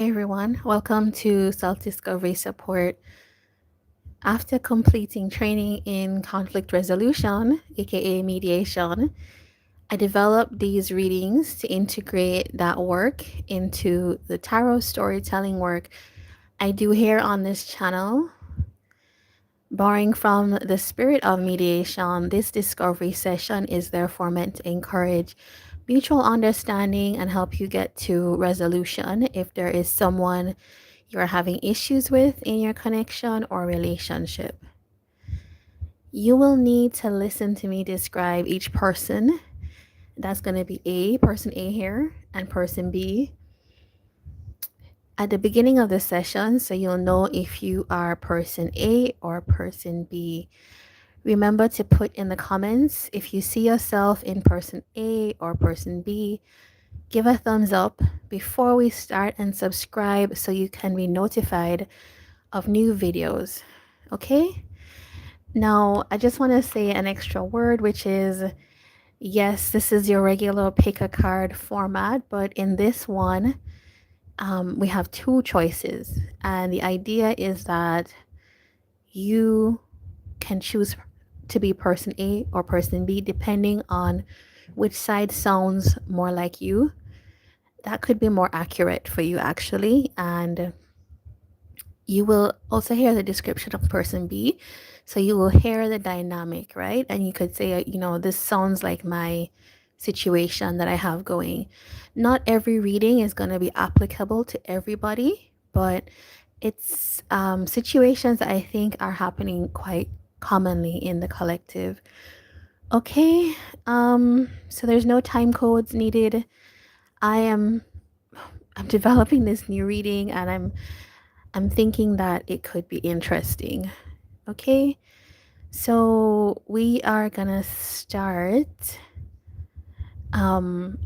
Hey everyone, welcome to Self Discovery Support. After completing training in conflict resolution, aka mediation, I developed these readings to integrate that work into the tarot storytelling work I do here on this channel. Borrowing from the spirit of mediation, this discovery session is therefore meant to encourage mutual understanding and help you get to resolution if there is someone you're having issues with in your connection or relationship. You will need to listen to me describe each person. That's going to be person A here, and person B at the beginning of the session, so you'll know if you are person A or person B. Remember to put in the comments if you see yourself in person A or person B. Give a thumbs up before we start and subscribe so you can be notified of new videos. Okay? Now, I just want to say an extra word, which is yes, this is your regular pick a card format, but in this one, we have two choices. And the idea is that you can choose to be person A or person B depending on which side sounds more like you. That could be more accurate for you, actually. And you will also hear the description of person B. So you will hear the dynamic, right? And you could say, this sounds like my situation that I have going. Not every reading is going to be applicable to everybody, but it's situations that I think are happening quite commonly in the collective. Okay, so there's no time codes needed. I'm developing this new reading and I'm thinking that it could be interesting. Okay, so we are gonna start. Um,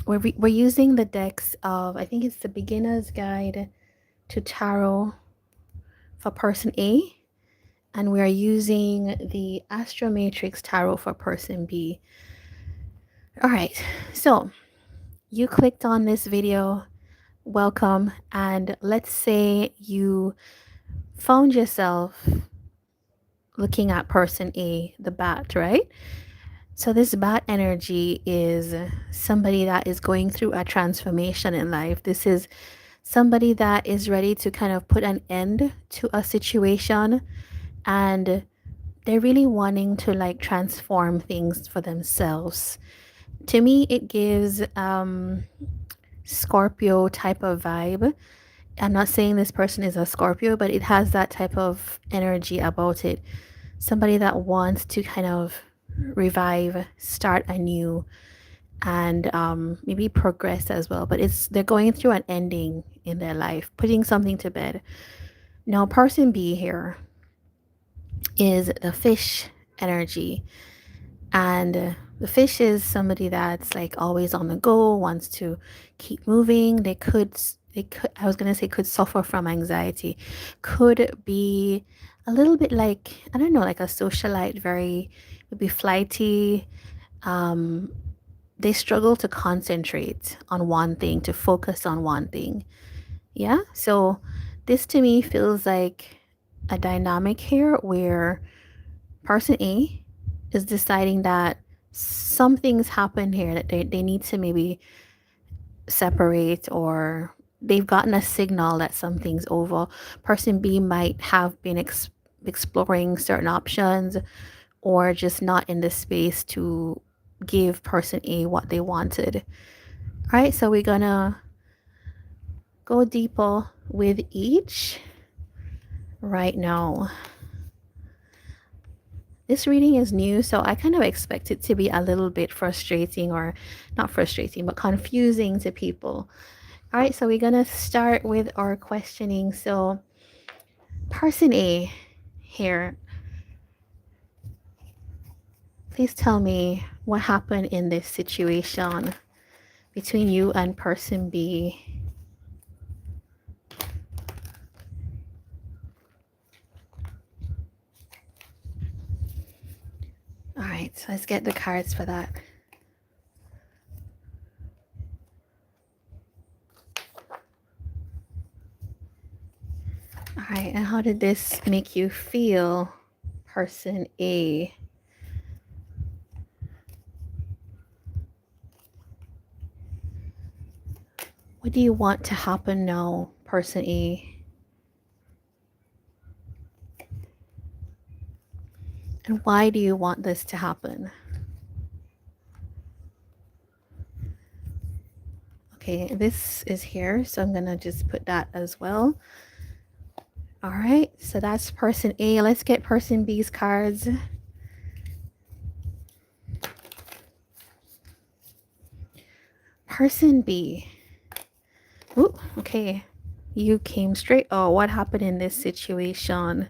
we're using the decks of, I think it's the Beginner's Guide to Tarot for person A, and we are using the Astro Matrix Tarot for person B. All right, so you clicked on this video. Welcome, and let's say you found yourself looking at person A, the bat, right? So this bat energy is somebody that is going through a transformation in life. This is somebody that is ready to kind of put an end to a situation, and they're really wanting to like transform things for themselves. To me, it gives Scorpio type of vibe. I'm not saying this person is a Scorpio, but it has that type of energy about it. Somebody that wants to kind of revive, start anew, and maybe progress as well. But they're going through an ending in their life, putting something to bed. Now, person B here is the fish energy, and the fish is somebody that's like always on the go, wants to keep moving. They could, I was gonna say, could suffer from anxiety, could be a little bit like, I don't know, like a socialite, very maybe flighty. um they struggle to concentrate on one thing, to focus on one thing. Yeah, so this to me feels like a dynamic here where person A is deciding that something's happened here, that they need to maybe separate, or they've gotten a signal that something's over. Person B might have been exploring certain options or just not in the space to give person A what they wanted. All right, so we're gonna go deeper with each right now. This reading is new, so I kind of expect it to be a little bit frustrating, or not frustrating, but confusing to people. All right, so we're gonna start with our questioning. So, person A here, please tell me what happened in this situation between you and person B. All right, so let's get the cards for that. All right, and how did this make you feel, person A? What do you want to happen now, person A? And why do you want this to happen? Okay, this is here, so I'm gonna just put that as well. All right, so that's person A. Let's get person B's cards. Person B. Ooh, okay. You came straight. Oh, what happened in this situation?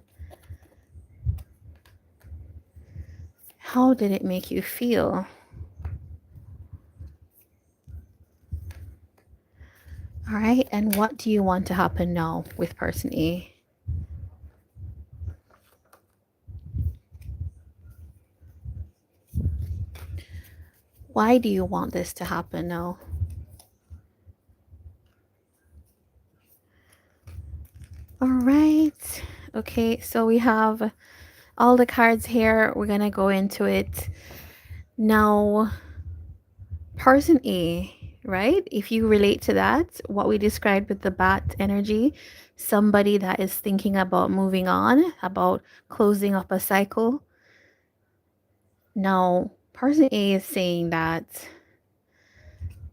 How did it make you feel? All right, and what do you want to happen now with person A? Why do you want this to happen now? All right. Okay, so we have all the cards here. We're going to go into it. Now, person A, right? If you relate to that, what we described with the bat energy, somebody that is thinking about moving on, about closing up a cycle. Now, person A is saying that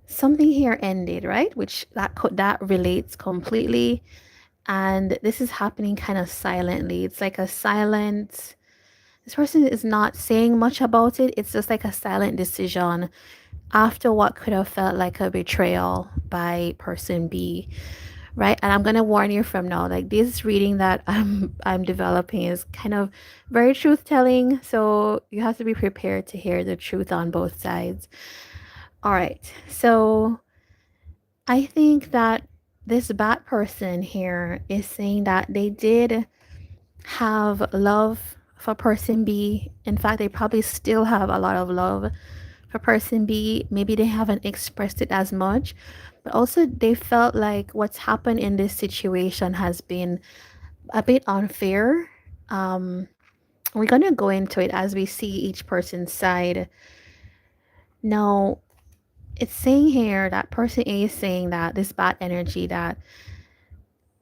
something here ended, right? Which that relates completely, and this is happening kind of silently. It's like a silent, this person is not saying much about it. It's just like a silent decision after what could have felt like a betrayal by person B, right? And I'm gonna warn you from now, like this reading that I'm developing is kind of very truth telling, so you have to be prepared to hear the truth on both sides. All right, so I think that this bad person here is saying that they did have love for person B. In fact, they probably still have a lot of love for person B. Maybe they haven't expressed it as much, but also they felt like what's happened in this situation has been a bit unfair. We're going to go into it as we see each person's side. Now, it's saying here that person A is saying that this bad energy, that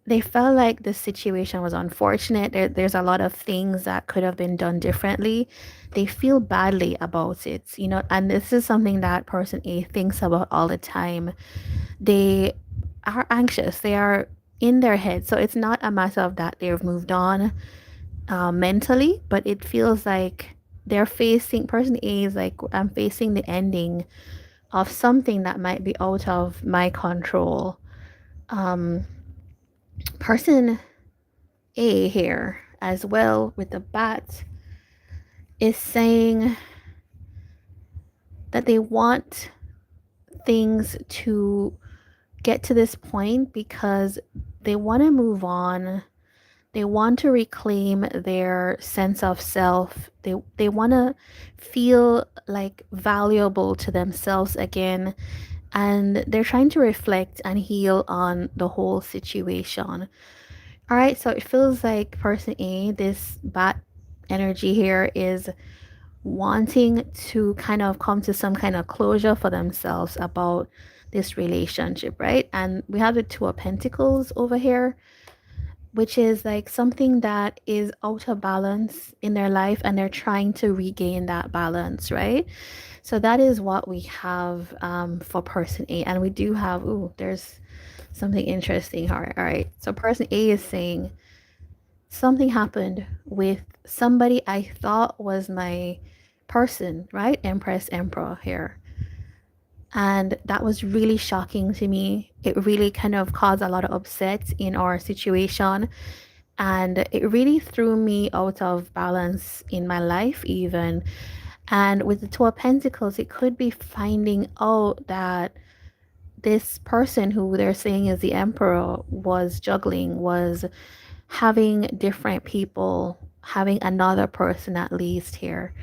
they felt like the situation was unfortunate. There's a lot of things that could have been done differently. They feel badly about it, you know, and this is something that person A thinks about all the time. They are anxious, they are in their head. So it's not a matter of that they've moved on mentally, but it feels like they're facing, person A is like, I'm facing the ending of something that might be out of my control. Person A here as well with the bat is saying that they want things to get to this point because they want to move on. They want to reclaim their sense of self. They want to feel like valuable to themselves again. And they're trying to reflect and heal on the whole situation. All right, so it feels like person A, this bad energy here is wanting to kind of come to some kind of closure for themselves about this relationship, right? And we have the Two of Pentacles over here, which is like something that is out of balance in their life and they're trying to regain that balance, right? So that is what we have for person A. And we do have, ooh, there's something interesting. All right. So person A is saying something happened with somebody I thought was my person, right? Empress, Emperor here. And that was really shocking to me. It really kind of caused a lot of upset in our situation. And it really threw me out of balance in my life, even. And with the Two of Pentacles, it could be finding out that this person who they're saying is the Emperor was juggling, was having different people, having another person at least here.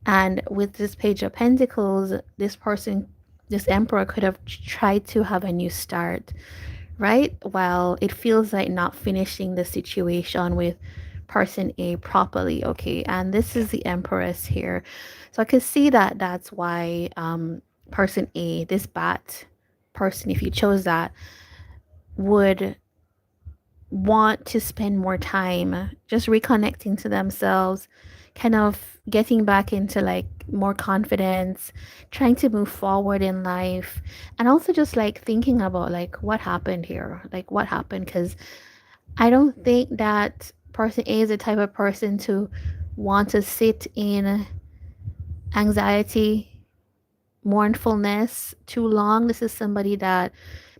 And with this Page of Pentacles, this person, this Emperor could have tried to have a new start, right? While it feels like not finishing the situation with person A properly, okay? And this is the Empress here. So I could see that that's why person A, this bat person, if you chose that, would want to spend more time just reconnecting to themselves, kind of getting back into like more confidence, trying to move forward in life, and also just like thinking about like what happened here, like what happened. Because I don't think that person A is the type of person to want to sit in anxiety, mournfulness too long. This is somebody that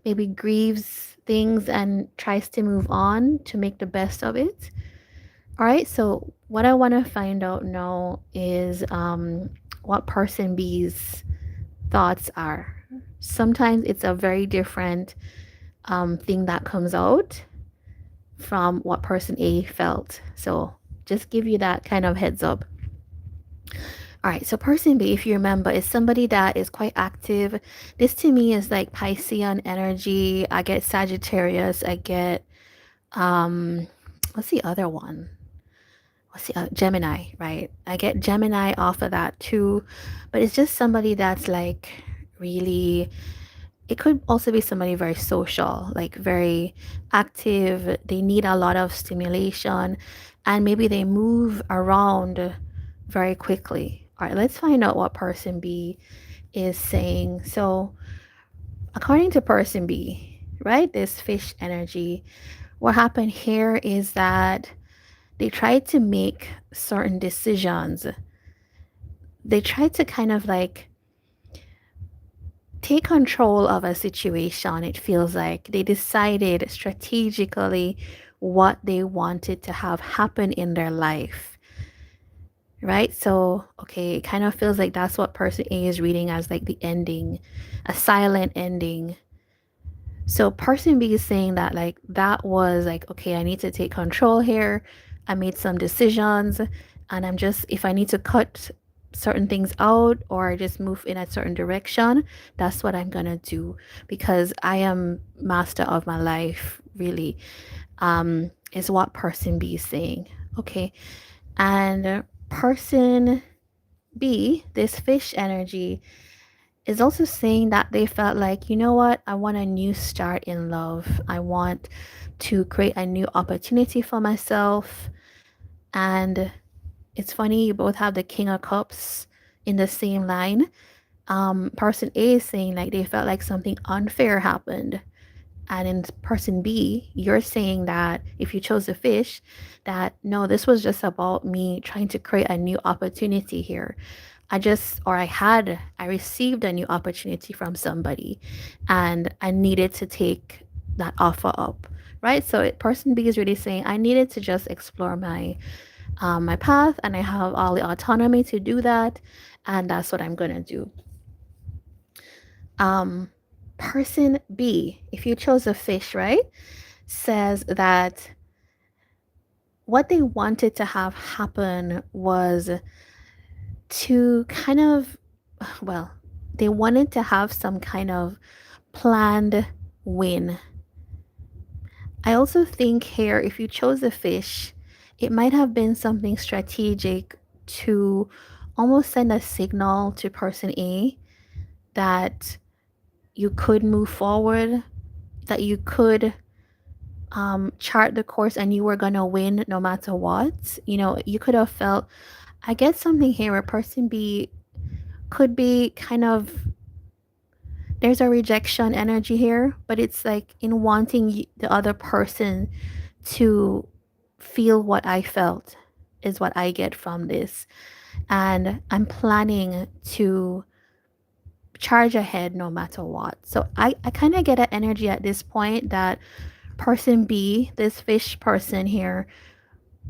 maybe grieves things and tries to move on to make the best of it. All right, so what I want to find out now is what person B's thoughts are. Sometimes it's a very different thing that comes out from what person A felt. So just give you that kind of heads up. All right, so person B, if you remember, is somebody that is quite active. This to me is like Piscean energy. I get Sagittarius. I get what's the other one? What's the Gemini, right? I get Gemini off of that too, but it's just somebody that's like really. It could also be somebody very social, like very active. They need a lot of stimulation, and maybe they move around very quickly. All right, let's find out what person B is saying. So, according to person B, right, this fish energy, what happened here is that they tried to make certain decisions. They tried to kind of like take control of a situation. It feels like they decided strategically what they wanted to have happen in their life, right? So, okay, it kind of feels like that's what person A is reading as like the ending, a silent ending. So person B is saying that like that was like, okay, I need to take control here. I made some decisions and I'm just, if I need to cut certain things out or just move in a certain direction, that's what I'm gonna do because I am master of my life, really, is what person B is saying. Okay. And person B, this fish energy, is also saying that they felt like, you know what, I want a new start in love. I want to create a new opportunity for myself. And it's funny, you both have the King of Cups in the same line. Person A is saying like they felt like something unfair happened. And in person B, you're saying that if you chose the fish, that no, this was just about me trying to create a new opportunity here. I received a new opportunity from somebody and I needed to take that offer up, right? So person B is really saying, I needed to just explore my path and I have all the autonomy to do that. And that's what I'm going to do. Um, person B, if you chose a fish, right, says that what they wanted to have happen was to kind of, well, they wanted to have some kind of planned win. I also think here, if you chose the fish, it might have been something strategic to almost send a signal to person A that you could move forward, that you could chart the course and you were going to win no matter what. You know, you could have felt, I get something here where person B could be kind of, there's a rejection energy here, but it's like in wanting the other person to feel what I felt is what I get from this. And I'm planning to charge ahead no matter what. So I kind of get an energy at this point that person B, this fish person here,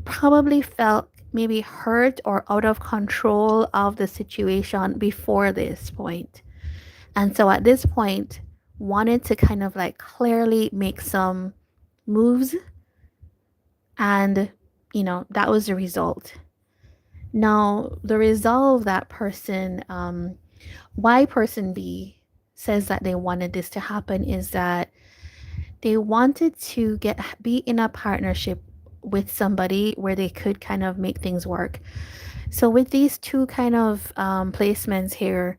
probably felt maybe hurt or out of control of the situation before this point. And so at this point, wanted to kind of like clearly make some moves. And, you know, that was the result. Now, the resolve that person, why person B says that they wanted this to happen is that they wanted to be in a partnership with somebody where they could kind of make things work. So with these two kind of placements here,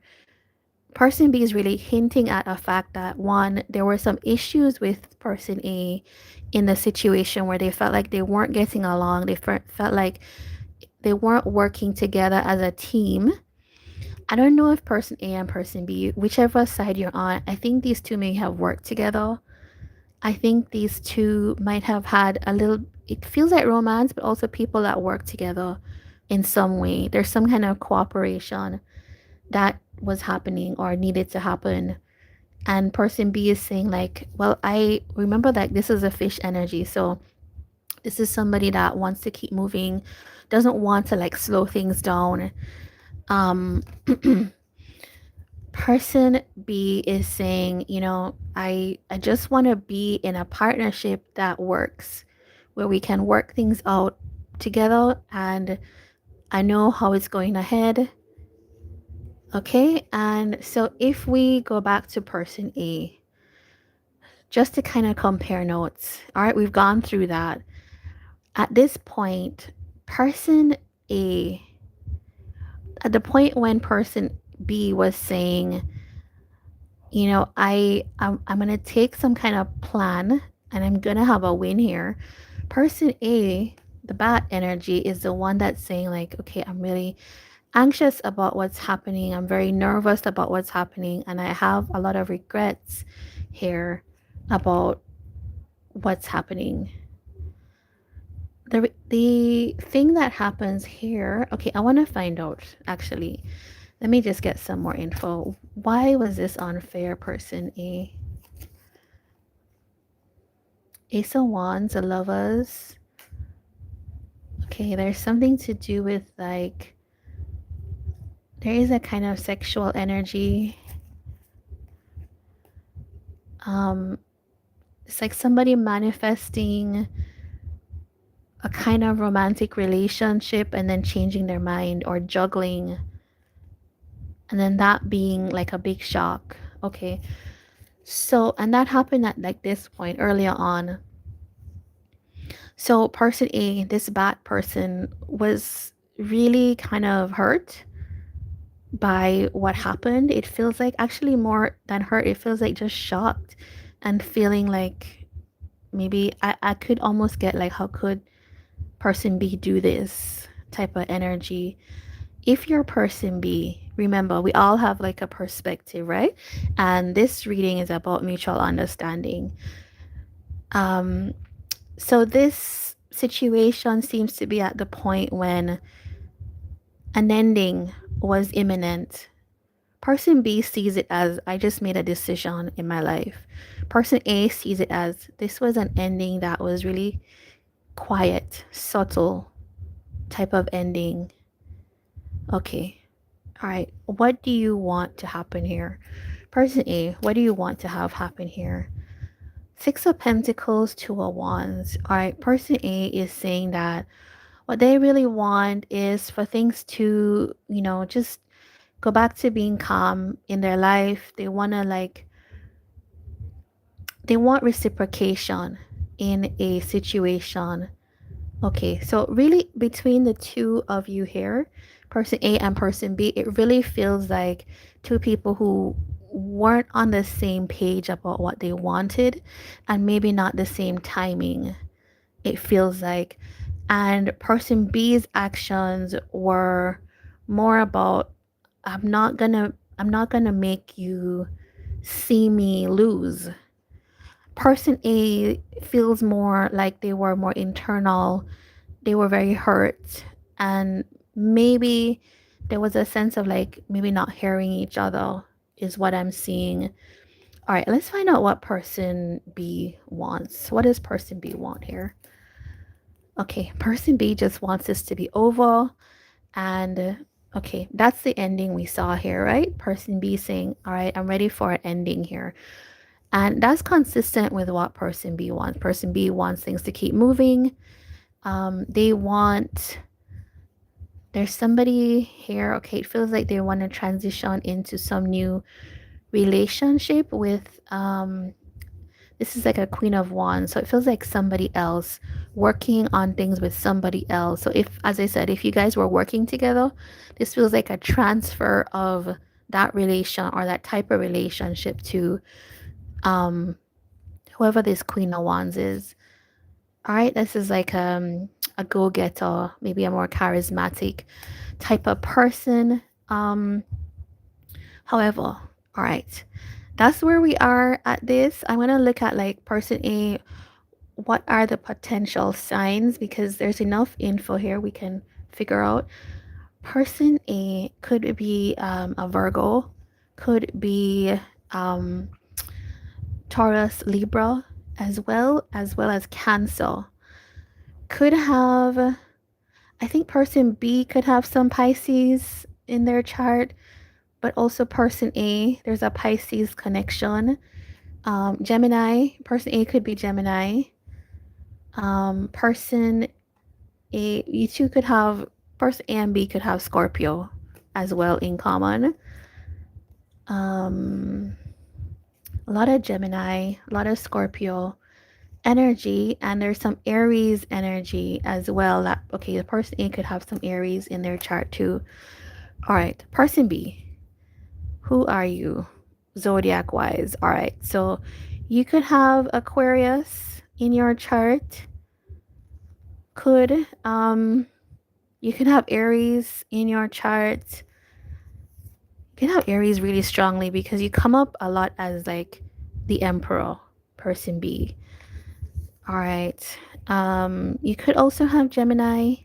person B is really hinting at a fact that one, there were some issues with person A in the situation where they felt like they weren't getting along. They felt like they weren't working together as a team. I don't know if person A and person B, whichever side you're on, I think these two may have worked together. I think these two might have had a little, it feels like romance, but also people that work together in some way. There's some kind of cooperation that was happening or needed to happen. And person B is saying, like, well, I remember that this is a fish energy. So this is somebody that wants to keep moving, doesn't want to like slow things down. Um, person B is saying, I just want to be in a partnership that works, where we can work things out together, and I know how it's going ahead. Okay, and so if we go back to person A, just to kind of compare notes. All right, we've gone through that. At this point, person A, at the point when person B was saying, I'm gonna take some kind of plan and I'm gonna have a win here. Person A, the bad energy, is the one that's saying like, okay, I'm really anxious about what's happening. I'm very nervous about what's happening, and I have a lot of regrets here about what's happening. The thing that happens here, okay, I want to find out actually. Let me just get some more info. Why was this unfair, person A? Ace of Wands, the Lovers. Okay, there's something to do with like, there is a kind of sexual energy. It's like somebody manifesting a kind of romantic relationship and then changing their mind, or juggling, and then that being like a big shock. Okay, so, and that happened at like this point earlier on. So person A, this bad person, was really kind of hurt by what happened. It feels like, actually more than hurt, it feels like just shocked and feeling like, maybe I could almost get like, how could person B do this type of energy. If you're person B, remember, we all have like a perspective, right? And this reading is about mutual understanding. So this situation seems to be at the point when an ending was imminent. Person B sees it as, I just made a decision in my life. Person A sees it as, this was an ending that was really quiet, subtle type of ending. Okay. All right. What do you want to happen here? Person A, what do you want to have happen here? Six of Pentacles, Two of Wands. All right. Person A is saying that what they really want is for things to, just go back to being calm in their life. They want to they want reciprocation in a situation. Okay, so really between the two of you here, person A and person B, it really feels like two people who weren't on the same page about what they wanted, and maybe not the same timing, it feels like. And person B's actions were more about, I'm not gonna make you see me lose. Person A feels more like they were more internal, they were very hurt, and maybe there was a sense of like, maybe not hearing each other is what I'm seeing. All right, let's find out what person B wants. What does person B want here? Okay, person B just wants this to be over. And okay, that's the ending we saw here, right? Person B saying, all right, I'm ready for an ending here. And that's consistent with what person B wants. Person B wants things to keep moving. They want, there's somebody here, okay, it feels like they want to transition into some new relationship with This is like a Queen of Wands. So it feels like somebody else working on things with somebody else. So if, as I said, if you guys were working together, this feels like a transfer of that relation or that type of relationship to um whoever this Queen of Wands is. All right, this is like a go-getter, maybe a more charismatic type of person. However, all right, that's where we are at this. I'm gonna look at like person A. What are the potential signs? Because there's enough info here we can figure out. Person A could be a Virgo, could be um, Taurus, Libra, as well as Cancer. Could have, I think person B could have some Pisces in their chart, but also person A, there's a Pisces connection. Gemini, person A could be Gemini. Person A, you two could have, person A and B could have Scorpio as well in common. A lot of Gemini, a lot of Scorpio energy, and there's some Aries energy as well. That okay, the person A could have some Aries in their chart too. All right, person B, who are you, zodiac wise? All right, so you could have Aquarius in your chart. Could you can have Aries in your chart. You can have Aries really strongly because you come up a lot as like the Emperor, person B. All right. You could also have Gemini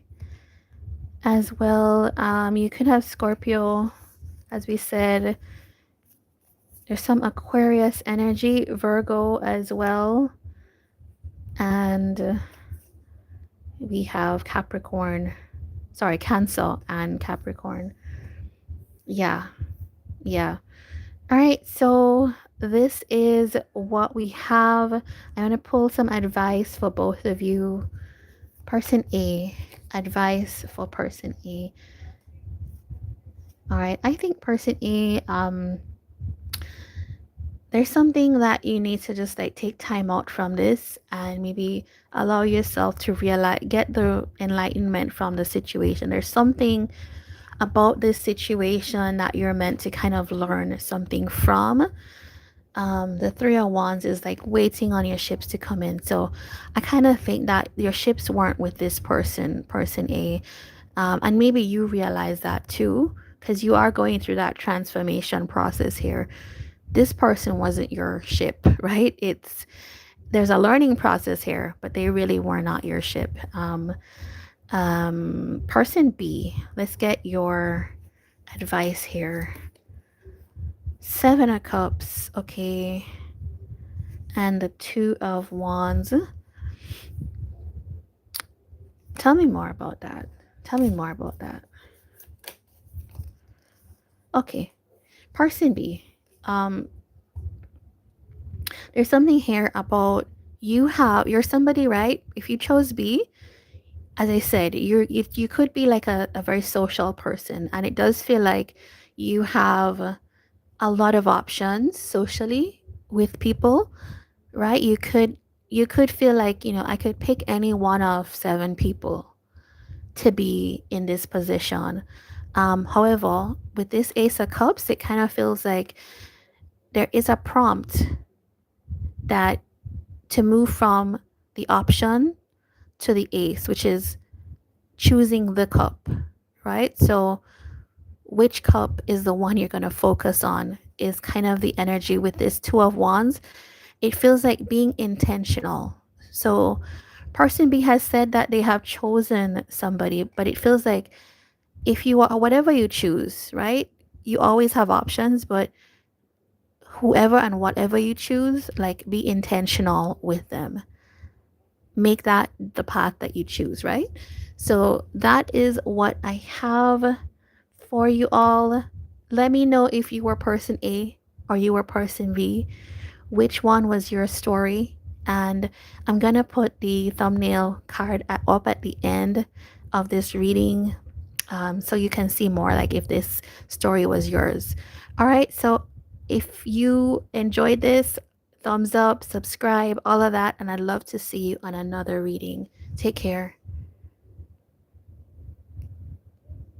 as well. You could have Scorpio, as we said. There's some Aquarius energy, Virgo as well. And we have Capricorn. Sorry, Cancer and Capricorn. Yeah. Yeah. All right. So this is what we have. I'm going to pull some advice for both of you. Person A, advice for person A. All right, I think person A, there's something that you need to just like take time out from this and maybe allow yourself to realize, get the enlightenment from the situation. There's something about this situation that you're meant to kind of learn something from. The Three of Wands is like waiting on your ships to come in. So I kind of think that your ships weren't with this person, person A. And maybe you realize that too, because you are going through that transformation process here. This person wasn't your ship, right? There's a learning process here, but they really were not your ship. Person B, let's get your advice here. Seven of Cups, okay, and the Two of Wands. Tell me more about that. Tell me more about that. Okay, person B. There's something here about you're somebody, right? If you chose B, as I said, you could be like a very social person, and it does feel like you have a lot of options socially with people, right? You could feel like, I could pick any one of seven people to be in this position. However, with this Ace of Cups, it kind of feels like there is a prompt that to move from the option to the ace, which is choosing the cup, right? So which cup is the one you're going to focus on is kind of the energy with this Two of Wands. It feels like being intentional. So person B has said that they have chosen somebody, but it feels like if you are whatever you choose, right? You always have options, but whoever and whatever you choose, like be intentional with them. Make that the path that you choose, right? So that is what I have for you all. Let me know if you were person A or you were person B. Which one was your story? And I'm gonna put the thumbnail card up at the end of this reading, so you can see more like if this story was yours. All right, so if you enjoyed this, thumbs up, subscribe, all of that. And I'd love to see you on another reading. Take care.